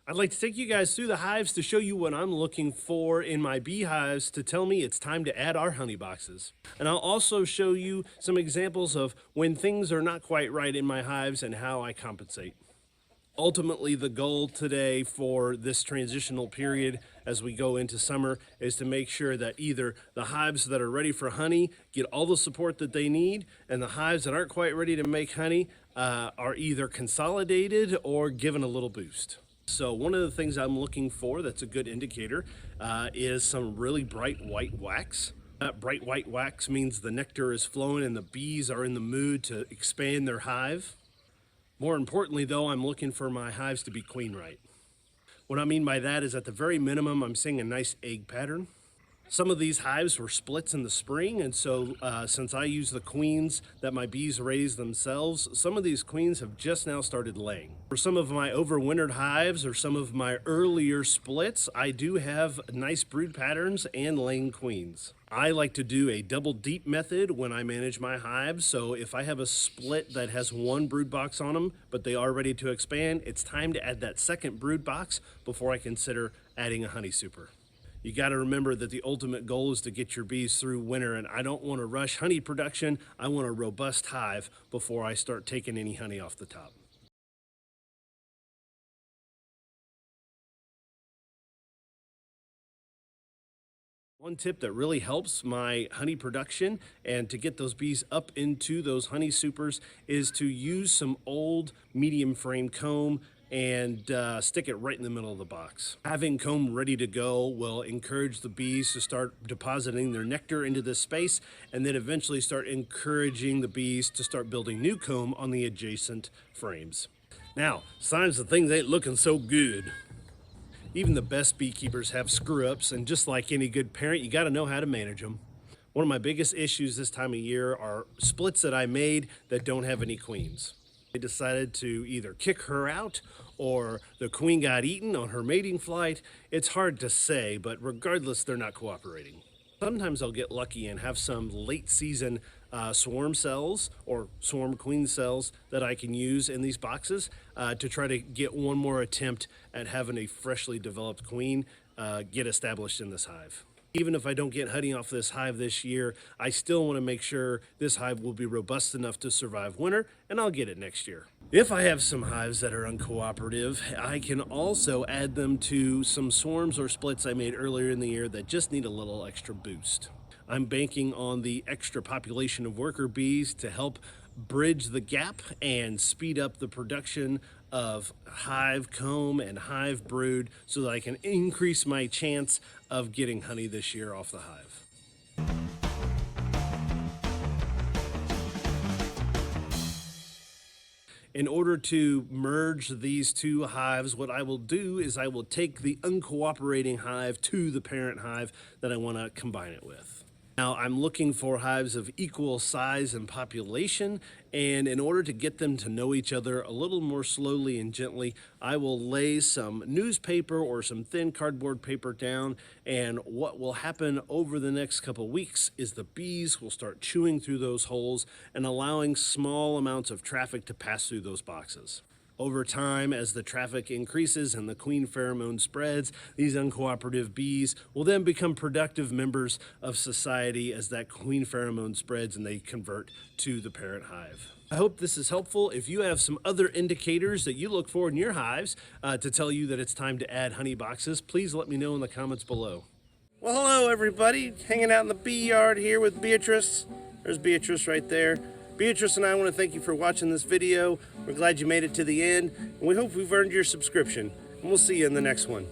I'd like to take you guys through the hives to show you what I'm looking for in my beehives to tell me it's time to add our honey boxes. And I'll also show you some examples of when things are not quite right in my hives and how I compensate. Ultimately, the goal today for this transitional period as we go into summer is to make sure that either the hives that are ready for honey get all the support that they need, and the hives that aren't quite ready to make honey are either consolidated or given a little boost. So one of the things I'm looking for that's a good indicator is some really bright white wax. That bright white wax means the nectar is flowing and the bees are in the mood to expand their hive. More importantly though, I'm looking for my hives to be queen right. What I mean by that is at the very minimum, I'm seeing a nice egg pattern. Some of these hives were splits in the spring, and so since I use the queens that my bees raise themselves, some of these queens have just now started laying. For some of my overwintered hives or some of my earlier splits, I do have nice brood patterns and laying queens. I like to do a double deep method when I manage my hives, so if I have a split that has one brood box on them, but they are ready to expand, it's time to add that second brood box before I consider adding a honey super. You got to remember that the ultimate goal is to get your bees through winter, and I don't want to rush honey production. I want a robust hive before I start taking any honey off the top. One tip that really helps my honey production and to get those bees up into those honey supers is to use some old medium frame comb and stick it right in the middle of the box. Having comb ready to go will encourage the bees to start depositing their nectar into this space, and then eventually start encouraging the bees to start building new comb on the adjacent frames. Now, signs that things ain't looking so good. Even the best beekeepers have screw-ups, and just like any good parent, you gotta know how to manage them. One of my biggest issues this time of year are splits that I made that don't have any queens. I decided to either kick her out or the queen got eaten on her mating flight. It's hard to say, but regardless, they're not cooperating. Sometimes I'll get lucky and have some late season swarm cells or swarm queen cells that I can use in these boxes to try to get one more attempt at having a freshly developed queen get established in this hive. Even if I don't get honey off this hive this year, I still want to make sure this hive will be robust enough to survive winter, and I'll get it next year. If I have some hives that are uncooperative, I can also add them to some swarms or splits I made earlier in the year that just need a little extra boost. I'm banking on the extra population of worker bees to help bridge the gap and speed up the production of hive comb and hive brood so that I can increase my chance of getting honey this year off the hive. In order to merge these two hives, what I will do is I will take the uncooperating hive to the parent hive that I want to combine it with. Now, I'm looking for hives of equal size and population, and in order to get them to know each other a little more slowly and gently, I will lay some newspaper or some thin cardboard paper down, and what will happen over the next couple weeks is the bees will start chewing through those holes and allowing small amounts of traffic to pass through those boxes. Over time, as the traffic increases and the queen pheromone spreads, these uncooperative bees will then become productive members of society as that queen pheromone spreads and they convert to the parent hive. I hope this is helpful. If you have some other indicators that you look for in your hives to tell you that it's time to add honey boxes, please let me know in the comments below. Well, hello everybody. Hanging out in the bee yard here with Beatrice. There's Beatrice right there. Beatrice and I want to thank you for watching this video. We're glad you made it to the end, and we hope we've earned your subscription. And we'll see you in the next one.